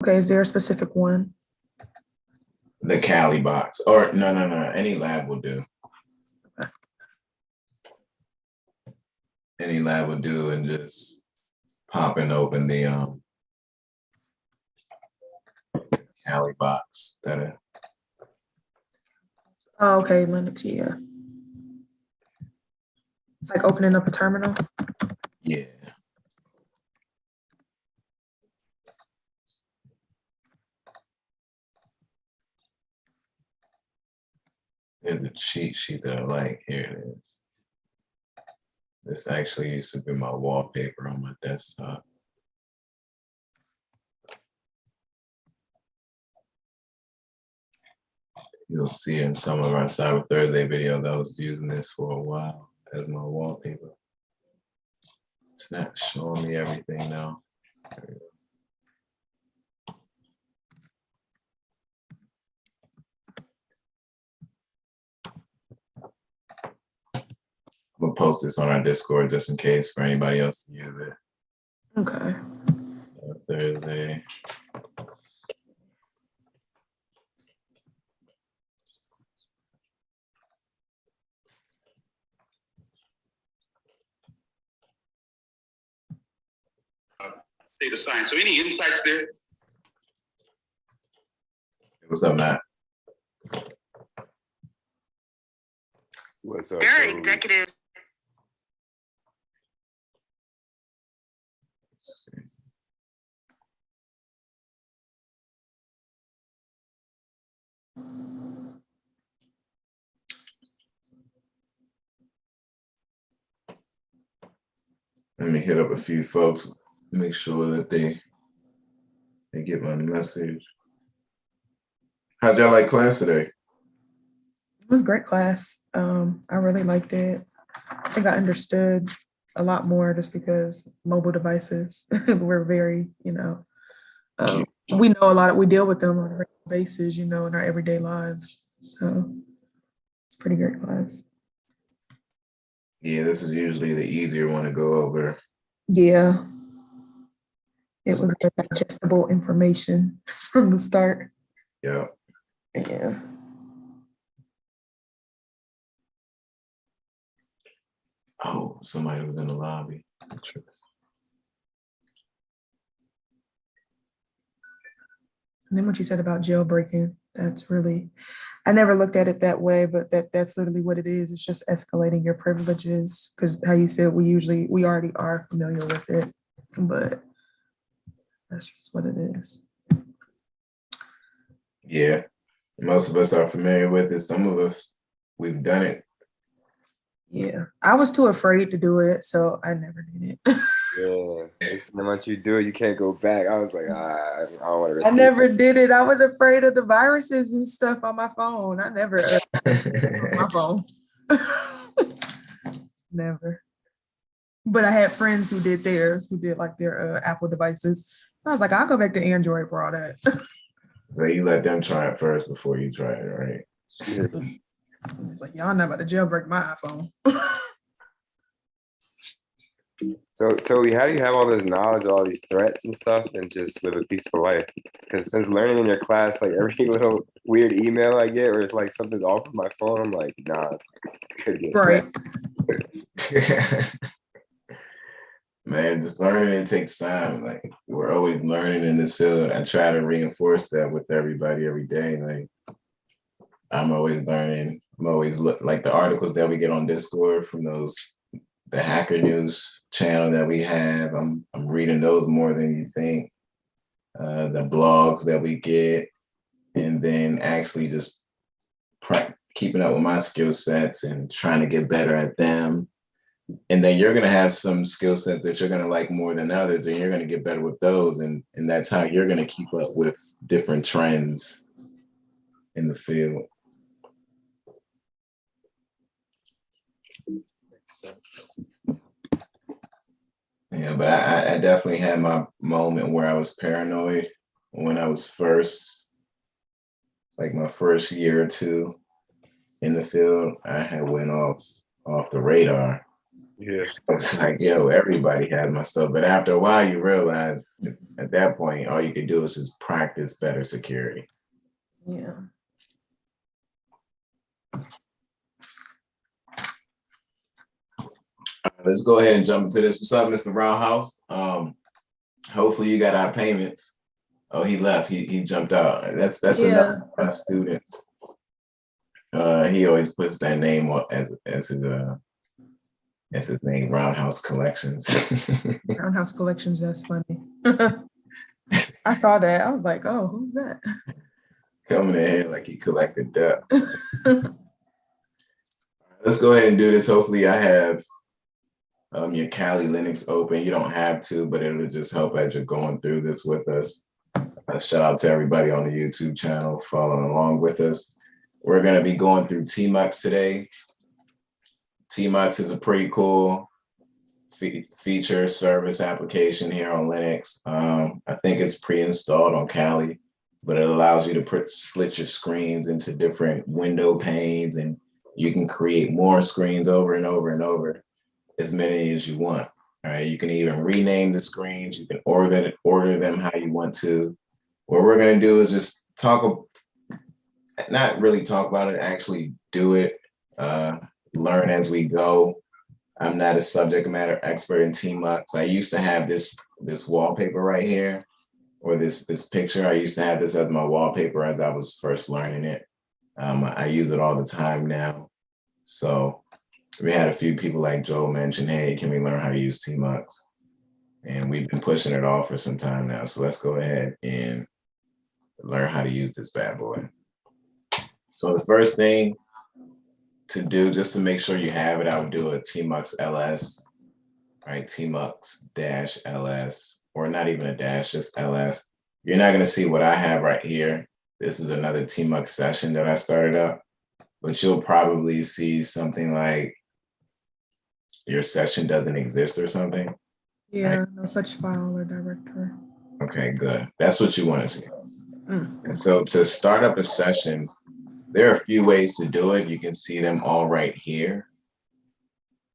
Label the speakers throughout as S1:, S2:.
S1: Okay, is there a specific one?
S2: The Cali box, or no, any lab will do. Any lab would do, and just popping open the Cali box.
S1: Oh, okay, Linux, yeah. Like opening up a terminal?
S2: Yeah. There's a cheat sheet that I like. Here it is. This actually used to be my wallpaper on my desktop. You'll see in some of our Cyber Thursday videos, I was using this for a while as my wallpaper. It's not showing me everything now. I'm gonna post this on our Discord just in case for anybody else to use it.
S1: Okay.
S2: So Thursday.
S3: State of science. So any insights there?
S2: What's up, Matt?
S4: What's up?
S3: Very executive.
S2: Let me hit up a few folks, make sure that they get my message. How'd y'all like class today?
S1: It was a great class. I really liked it. I think I understood a lot more just because mobile devices were very, we know a lot, we deal with them on a regular basis, in our everyday lives. So it's a pretty great class.
S2: Yeah, this is usually the easier one to go over.
S1: Yeah. It was digestible information from the start.
S2: Yeah.
S1: Yeah.
S2: Oh, somebody was in the lobby.
S1: And then what you said about jailbreaking, that's really, I never looked at it that way, but that's literally what it is. It's just escalating your privileges. Because how you said, we already are familiar with it, but that's just what it is.
S2: Yeah, most of us are familiar with it. Some of us, we've done it.
S1: Yeah, I was too afraid to do it, so I never did it.
S4: Yeah, once you do it, you can't go back. I was like, I don't want to risk
S1: I never did it. I was afraid of the viruses and stuff on my phone. I never on my phone. Never. But I had friends who did theirs, who did like their Apple devices. I was like, I'll go back to Android for all that.
S2: So you let them try it first before you try it, right?
S1: It's like, y'all not about to jailbreak my iPhone.
S4: So, Toby, how do you have all this knowledge, all these threats and stuff, and just live a peaceful life? Because since learning in your class, like every little weird email I get, or it's like something's off of my phone, I'm like, nah, could get
S1: Right.
S2: Man, just learning, it takes time. Like we're always learning in this field. I try to reinforce that with everybody every day. Like I'm always learning. I'm always like the articles that we get on Discord from the Hacker News channel that we have. I'm reading those more than you think. The blogs that we get, and then actually just keeping up with my skill sets and trying to get better at them. And then you're going to have some skill sets that you're going to like more than others, and you're going to get better with those. And that's how you're going to keep up with different trends in the field. Yeah, but I definitely had my moment where I was paranoid when I was like my first year or two in the field. I had went off the radar.
S4: Yeah.
S2: It's like, yo, everybody has my stuff. But after a while, you realize at that point, all you can do is just practice better security.
S1: Yeah.
S2: Let's go ahead and jump into this. What's up, Mr. Roundhouse? Hopefully you got our payments. Oh, he left. He jumped out. That's
S1: Yeah.
S2: another one of our students. He always puts that name as his name, Roundhouse Collections.
S1: Roundhouse Collections, that's funny. I saw that. I was like, oh, who's that?
S2: Coming in here like he collected debt. Let's go ahead and do this. Hopefully I have your Kali Linux open. You don't have to, but it'll just help as you're going through this with us. Shout out to everybody on the YouTube channel following along with us. We're going to be going through Tmux today. Tmux is a pretty cool feature service application here on Linux. I think it's pre-installed on Kali, but it allows you to split your screens into different window panes, and you can create more screens over and over and over, as many as you want. All right, you can even rename the screens. You can order them how you want to. What we're going to do is just not really talk about it, actually do it, learn as we go. I'm not a subject matter expert in Tmux. I used to have this wallpaper right here, or this picture. I used to have this as my wallpaper as I was first learning it. I use it all the time now. So we had a few people like Joe mention, hey, can we learn how to use Tmux? And we've been pushing it off for some time now. So let's go ahead and learn how to use this bad boy. So the first thing to do, just to make sure you have it, I would do a Tmux ls, right? Tmux-ls, or not even a dash, just ls. You're not going to see what I have right here. This is another Tmux session that I started up, but you'll probably see something like your session doesn't exist or something.
S1: Yeah,
S2: right?
S1: no such file or directory.
S2: Okay, good. That's what you want to see.
S1: Mm.
S2: And so to start up a session, there are a few ways to do it. You can see them all right here.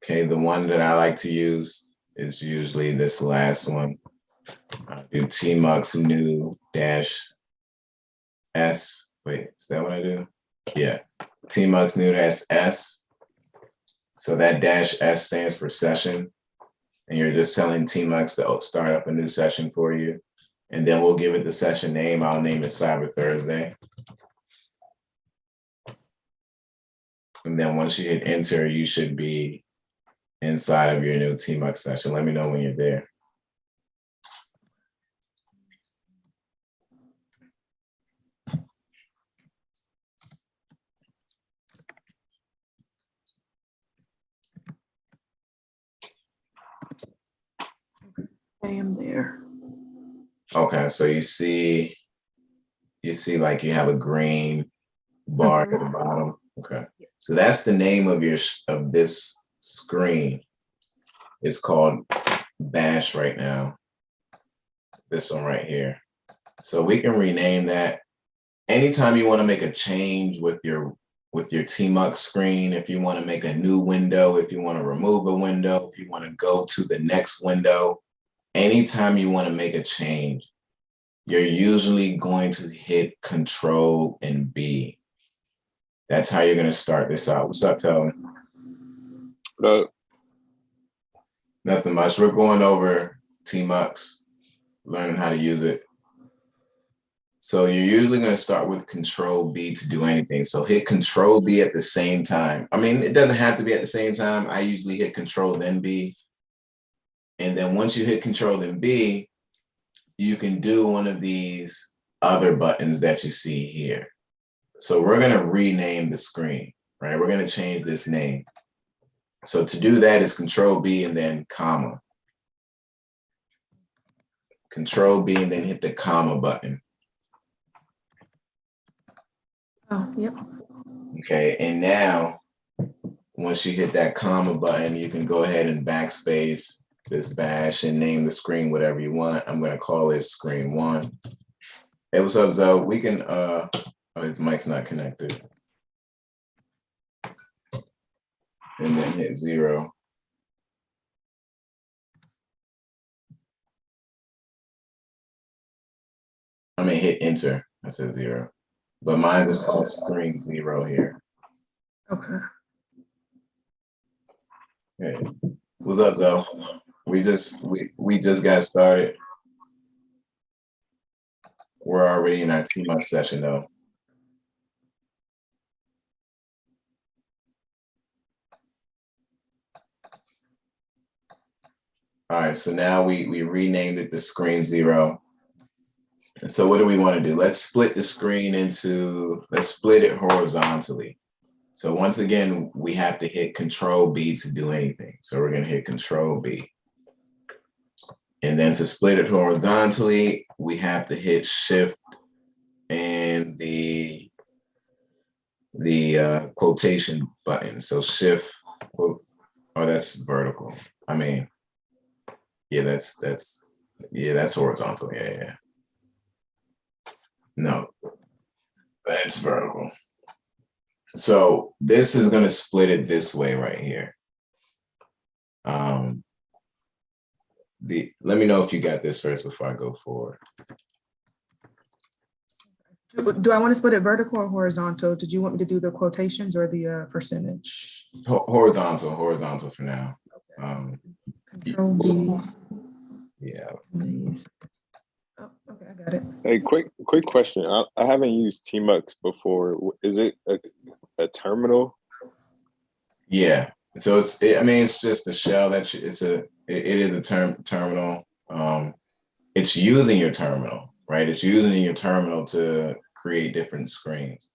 S2: Okay, the one that I like to use is usually this last one. I do Tmux new dash S. Wait, is that what I do? Yeah, Tmux new dash S. So that dash S stands for session. And you're just telling Tmux to start up a new session for you. And then we'll give it the session name. I'll name it Cyber Thursday. And then once you hit enter, you should be inside of your new Tmux session. Let me know when you're there.
S1: I am there.
S2: Okay, so you see like you have a green bar at the bottom. Okay, so that's the name of this screen. It's called Bash right now. This one right here. So we can rename that. Anytime you want to make a change with your Tmux screen, if you want to make a new window, if you want to remove a window, if you want to go to the next window, anytime you want to make a change, you're usually going to hit Control and B. That's how you're going to start this out. What's up, Tell? Nothing much. We're going over Tmux, learning how to use it. So you're usually going to start with Control B to do anything. So hit Control B at the same time. I mean, it doesn't have to be at the same time. I usually hit Control then B. And then once you hit Control then B, you can do one of these other buttons that you see here. So we're going to rename the screen, right? We're going to change this name. So to do that is Control B and then comma. Control B and then hit the comma button.
S1: Oh, yep.
S2: Okay, and now once you hit that comma button, you can go ahead and backspace this bash and name the screen whatever you want. I'm going to call it screen 1. Hey, what's up, Zoe? We can oh, his mic's not connected. And then hit 0. mean, hit enter. I said 0. But mine is called screen 0 here.
S1: Okay.
S2: Hey, what's up, Zoe? We just got started. We're already in our Tmux session though. All right, so now we renamed it the screen 0. And so what do we want to do? Let's split the screen let's split it horizontally. So once again, we have to hit Control B to do anything. So we're going to hit Control B. And then to split it horizontally, we have to hit Shift and the quotation button. So Shift, oh, that's vertical. I mean, yeah, that's horizontal. Yeah. No, that's vertical. So this is going to split it this way right here. Let me know if you got this first before I go forward.
S1: Do I want to split it vertical or horizontal? Did you want me to do the quotations or the percentage?
S2: Horizontal for now.
S1: Control B.
S2: Yeah.
S1: Please. Oh, okay, I got it.
S5: Hey, quick question. I haven't used Tmux before. Is it a terminal?
S2: Yeah. So it's just a shell that it is a terminal. It's using your terminal, right? It's using your terminal to create different screens.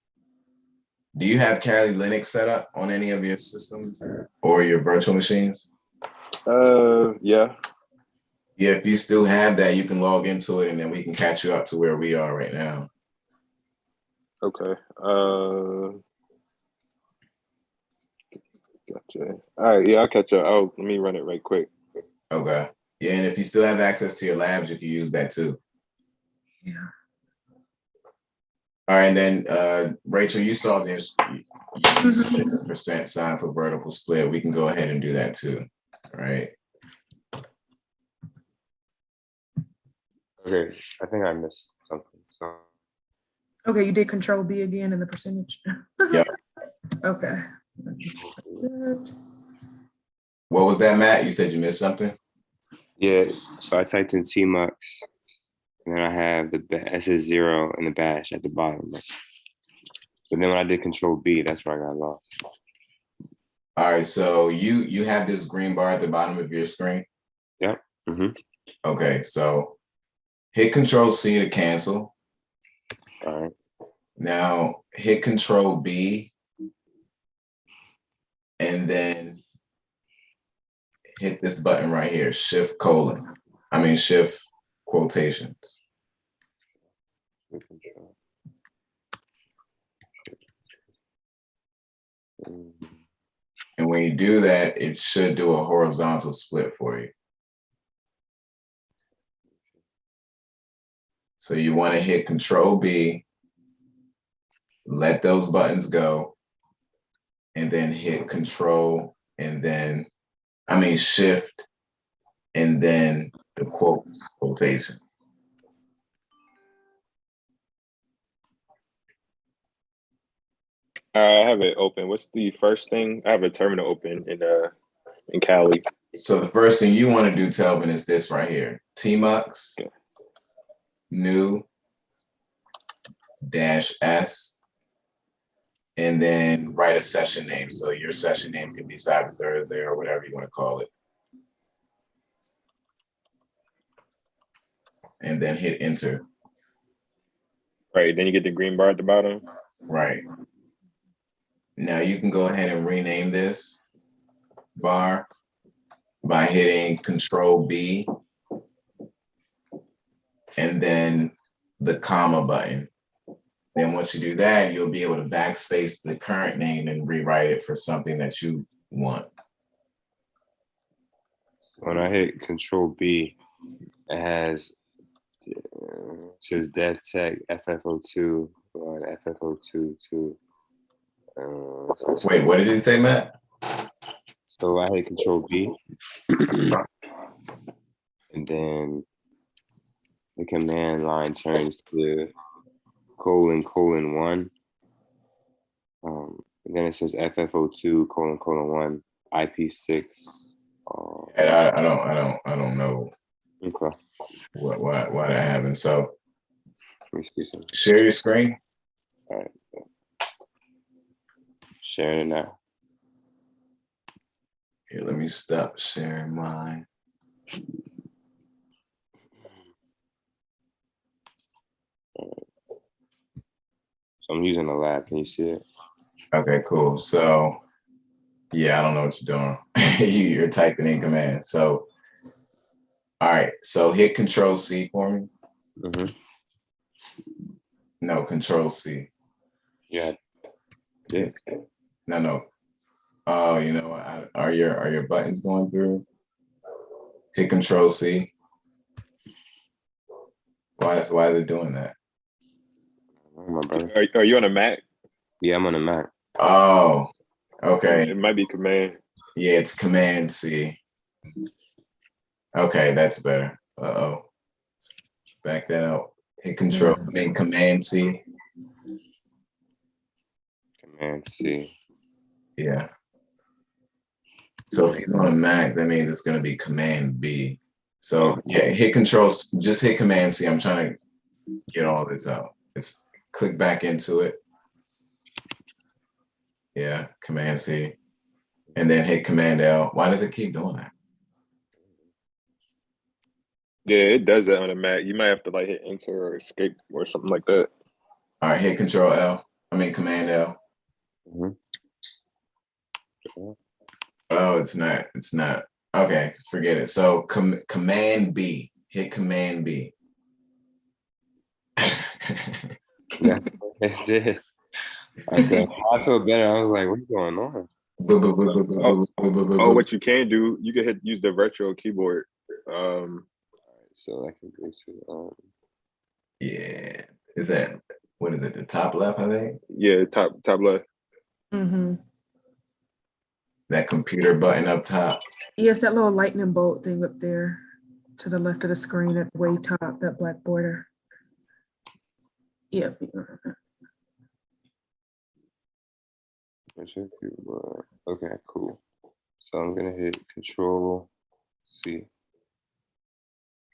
S2: Do you have Kali Linux set up on any of your systems or your virtual machines?
S5: Yeah.
S2: Yeah, if you still have that, you can log into it and then we can catch you up to where we are right now.
S5: Okay. Gotcha. All right. Yeah, I'll catch up. Oh, let me run it right quick.
S2: Okay. Yeah, and if you still have access to your labs, you can use that too.
S1: Yeah.
S2: All right, and then Rachel, you saw this. You set the percent sign for vertical split. We can go ahead and do that too. All right.
S4: Okay, I think I missed something. So
S1: Okay, you did Control B again in the percentage.
S2: Yeah.
S1: Okay.
S2: What was that, Matt? You said you missed something?
S4: yeah, so I typed in Tmux, and then I have it says 0 and the bash at the bottom. But then when I did Control B, that's where I got lost.
S2: All right, so you have this green bar at the bottom of your screen?
S4: Yep. Mm-hmm.
S2: Okay, so hit Control C to cancel.
S4: All right.
S2: Now hit Control B and then hit this button right here, Shift quotations. And when you do that, it should do a horizontal split for you. So you want to hit Control B, let those buttons go, and then hit Control and then, Shift and then the quotation.
S5: All right, I have it open. What's the first thing? I have a terminal open in Cali.
S2: So the first thing you want to do, Telvin, is this right here. Tmux, new, -S, and then write a session name. So your session name can be Cyber Thursday or whatever you want to call it. And then hit enter.
S5: Right, then you get the green bar at the bottom.
S2: Right. Now you can go ahead and rename this bar by hitting Control B and then the comma button. Then once you do that, you'll be able to backspace the current name and rewrite it for something that you want.
S4: When I hit Control B, it has says DevTech FFO2 on FFO2.
S2: Wait, what did it say, Matt?
S4: So I hit Control B, and then the command line turns to ::1. And then it says FFO2::1 IP6.
S2: And I don't know
S4: Okay.
S2: why that happened. So
S4: Let me see something.
S2: share your screen.
S4: All right. Sharing it now.
S2: Here, let me stop sharing mine.
S4: So I'm using the lab. Can you see it?
S2: Okay, cool. So yeah, I don't know what you're doing. You're typing in command. So all right, so hit Control C for me.
S4: Mm-hmm.
S2: No, Control C.
S4: Yeah. Yeah.
S2: No. Oh, you know what? Are your buttons going through? Hit Control C. Why is it doing that?
S4: My brother.
S5: Are you on a Mac?
S4: Yeah, I'm on the Mac.
S2: Oh, okay.
S5: It might be Command.
S2: Yeah, it's Command C. Okay, that's better. Uh-oh. Back that up. Hit Control. I mean Command C.
S4: Command C.
S2: Yeah. So if he's on a Mac, that means it's gonna be Command B. So yeah, hit Control. Just hit Command C. I'm trying to get all this out. It's click back into it. Yeah, Command C, and then hit Command L. Why does it keep doing that?
S5: Yeah, it does that on a Mac. You might have to like hit Enter or Escape or something like that.
S2: All right, hit Control L. I mean Command L.
S4: Mm-hmm.
S2: Oh, it's not. It's not. Okay, forget it. So Command B. Hit Command B.
S4: Yeah, it did. I feel better. I was like, what's going on?
S5: Oh, what you can do, you can use the virtual keyboard.
S4: So I can go to
S2: Yeah. Is that what is it? The top left, I think.
S5: Yeah, top left.
S1: Mm-hmm.
S2: That computer button up top.
S1: Yes, that little lightning bolt thing up there to the left of the screen at the way top, that black border. Yep.
S4: Okay, cool. So I'm gonna hit Control C.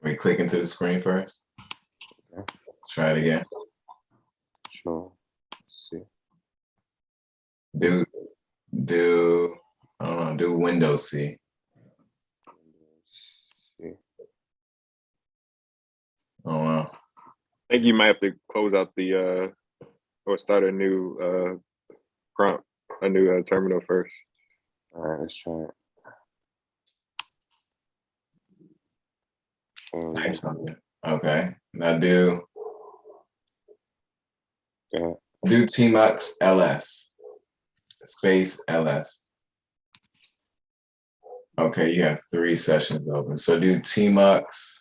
S2: We click into the screen first.
S4: Okay.
S2: Try it again.
S4: Control C.
S2: Do I don't know, do Windows C.
S4: C.
S2: Oh wow.
S5: I think you might have to close out the or start a new prompt, a new terminal first.
S4: All right, let's try it.
S2: Type something. Okay. Now do Tmux LS space LS. Okay, you have 3 sessions open. So do Tmux.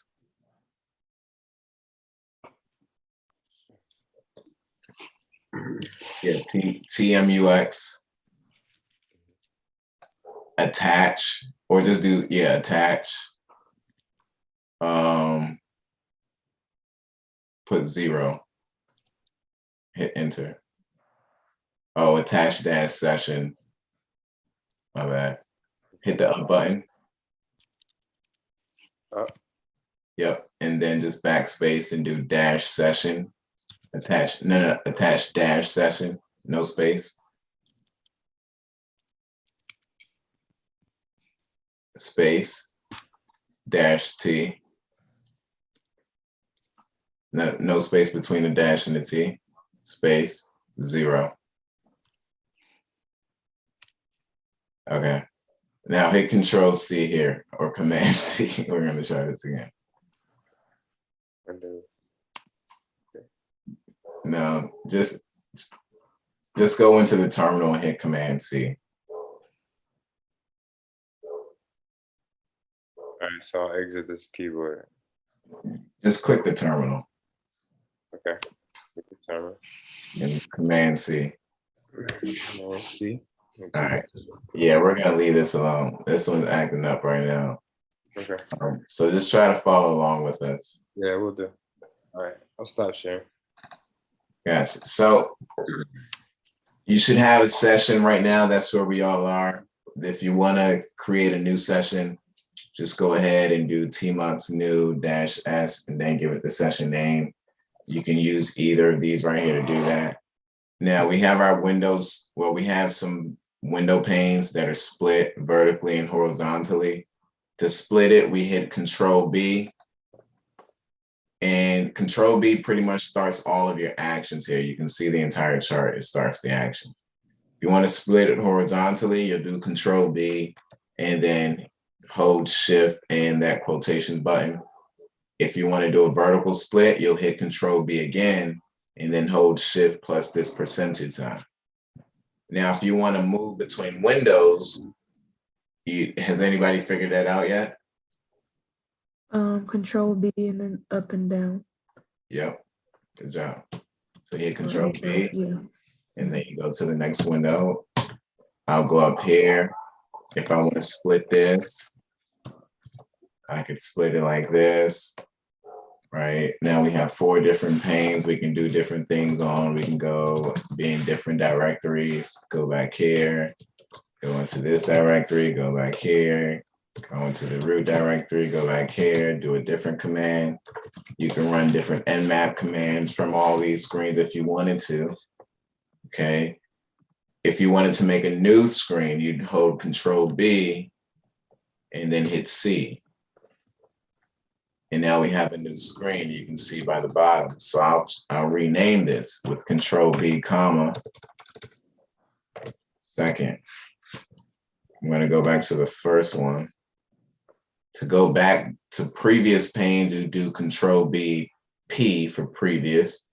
S2: Yeah, TMUX attach, or just do attach. Put 0. Hit enter. Oh, attach dash session. My bad. Hit the up button.
S4: Up.
S2: Yep, and then just backspace and do dash session. Attach dash session. No space. Space dash T. No space between the dash and the T. Space 0. Okay. Now hit Control C here or Command C. We're going to try this again. No, just go into the terminal and hit Command C.
S4: All right, so I'll exit this keyboard.
S2: Just click the terminal.
S4: Okay. Click the terminal.
S2: And Command C.
S4: Command C.
S2: All right. Yeah, we're gonna leave this alone. This one's acting up right now.
S4: Okay.
S2: So just try to follow along with us.
S4: Yeah, we'll do. All right, I'll stop sharing.
S2: Gotcha. So you should have a session right now. That's where we all are. If you want to create a new session, just go ahead and do Tmux new -s and then give it the session name. You can use either of these right here to do that. Now we have our windows. Well, we have some window panes that are split vertically and horizontally. To split it, we hit Control B. And Control B pretty much starts all of your actions here. You can see the entire chart. It starts the actions. If you want to split it horizontally, you'll do Control B and then hold Shift and that quotation button. If you want to do a vertical split, you'll hit Control B again and then hold Shift plus this percentage sign. Now, if you want to move between windows, has anybody figured that out yet?
S1: Control B and then up and down.
S2: Yep, good job. So hit Control B,
S1: Yeah.
S2: and then you go to the next window. I'll go up here. If I want to split this, I could split it like this. Right now we have 4 different panes we can do different things on. We can go be in different directories, go back here, go into this directory, go back here, go into the root directory, go back here, do a different command. You can run different nmap commands from all these screens if you wanted to. Okay. If you wanted to make a new screen, you'd hold Control B and then hit C. And now we have a new screen you can see by the bottom. So I'll rename this with Control B, comma, second. I'm going to go back to the first one. To go back to previous panes, you do Control B, P for previous.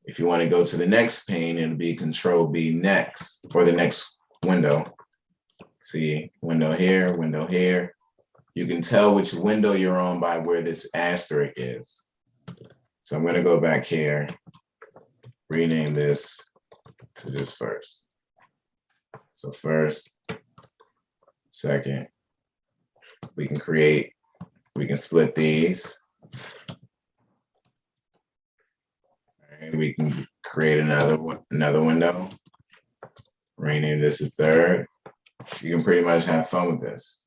S2: If you want to go to the next pane, it'll be Control B next for the next window. See, window here, window here. You can tell which window you're on by where this asterisk is. So I'm going to go back here, rename this to just first. So first, second, we can split these. And we can create another window, rename this a third. You can pretty much have fun with this.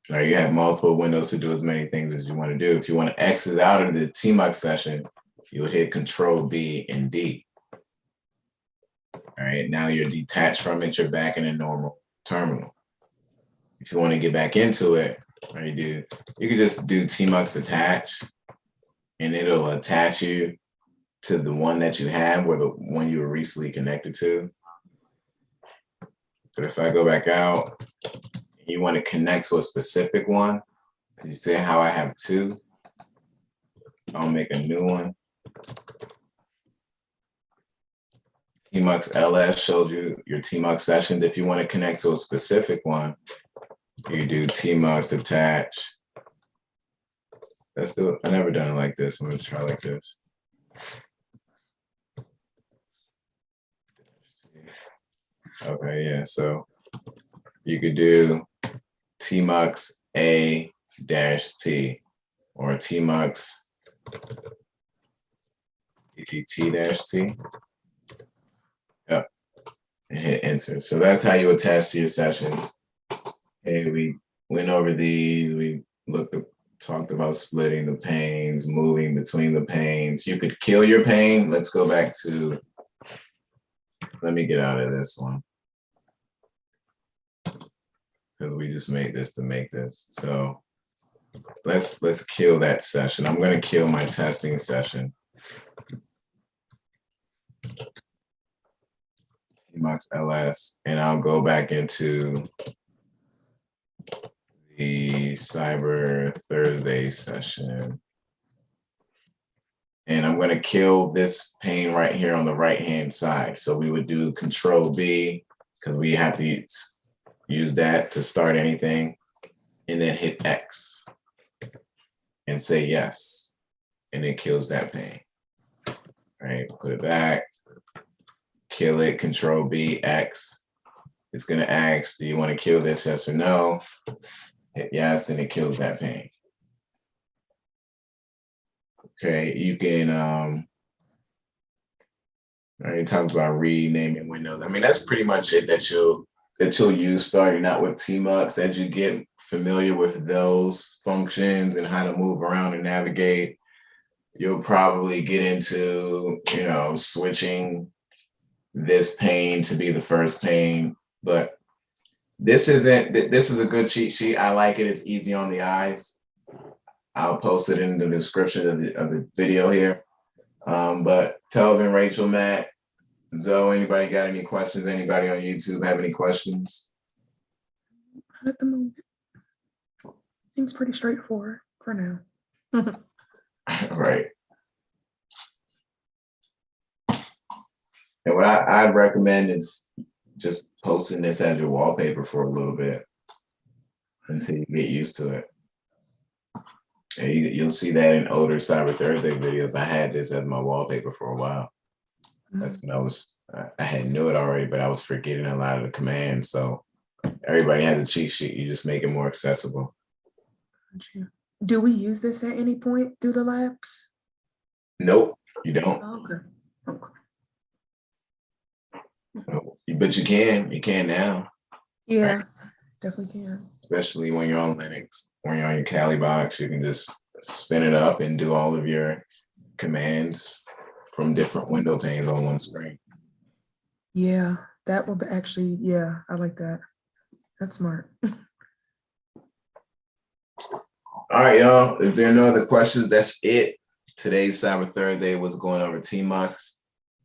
S2: Now you have multiple windows to do as many things as you want to do. If you want to exit out of the Tmux session, you would hit Control B and D. All right, now you're detached from it. You're back in a normal terminal. If you want to get back into it, what you can just do Tmux Attach, and it'll attach you to the one that you have or the one you were recently connected to. But if I go back out, you want to connect to a specific one, you see how I have 2? I'll make a new one. Tmux LS showed you your Tmux sessions. If you want to connect to a specific one, you do Tmux Attach. Let's do it. I've never done it like this. I'm going to try like this. Okay, yeah, so you could do Tmux A-T or Tmux ETT-T. Yep, and hit enter. So that's how you attach to your sessions. Hey, we went over these, we talked about splitting the panes, moving between the panes. You could kill your pane. Let's go back to, let me get out of this one. Because we just made this to make this. So let's kill that session. I'm going to kill my testing session. Tmux LS, and I'll go back into the Cyber Thursday session. And I'm going to kill this pane right here on the right-hand side. So we would do Control B, because we have to use that to start anything, and then hit X and say yes, and it kills that pane. All right, put it back, kill it, Control B, X. It's gonna ask, do you want to kill this, yes or no? Hit yes, and it kills that pane. Okay, you can I already talked about renaming windows. I mean, that's pretty much it that you'll use starting out with Tmux. As you get familiar with those functions and how to move around and navigate, you'll probably get into, switching this pane to be the first pane. But this is a good cheat sheet. I like it. It's easy on the eyes. I'll post it in the description of the video here. But Telvin, Rachel, Matt, Zoe, anybody got any questions? Anybody on YouTube have any questions?
S1: At the moment, seems pretty straightforward for now.
S2: Right. And what I'd recommend is just posting this as your wallpaper for a little bit until you get used to it. And you'll see that in older Cyber Thursday videos. I had this as my wallpaper for a while. That's when I had knew it already, but I was forgetting a lot of the commands. So everybody has a cheat sheet. You just make it more accessible.
S1: Do we use this at any point through the labs?
S2: Nope, you don't.
S1: Oh, okay.
S2: No, but you can now.
S1: Yeah,
S2: right?
S1: definitely can.
S2: Especially when you're on Linux, when you're on your Kali box, you can just spin it up and do all of your commands from different window panes on one screen.
S1: Yeah, that would actually, yeah, I like that. That's smart.
S2: All right, y'all. If there are no other questions, that's it. Today's Cyber Thursday was going over Tmux,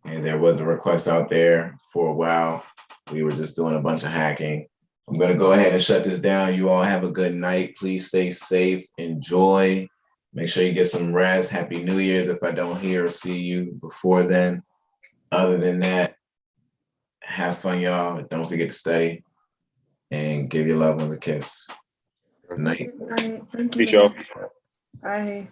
S2: and there was a request out there for a while. We were just doing a bunch of hacking. I'm going to go ahead and shut this down. You all have a good night. Please stay safe. Enjoy. Make sure you get some rest. Happy New Year's if I don't hear or see you before then. Other than that, have fun, y'all. Don't forget to study and give your loved ones a kiss. Good night.
S1: Good night. Thank you.
S5: Peace, y'all.
S1: Bye.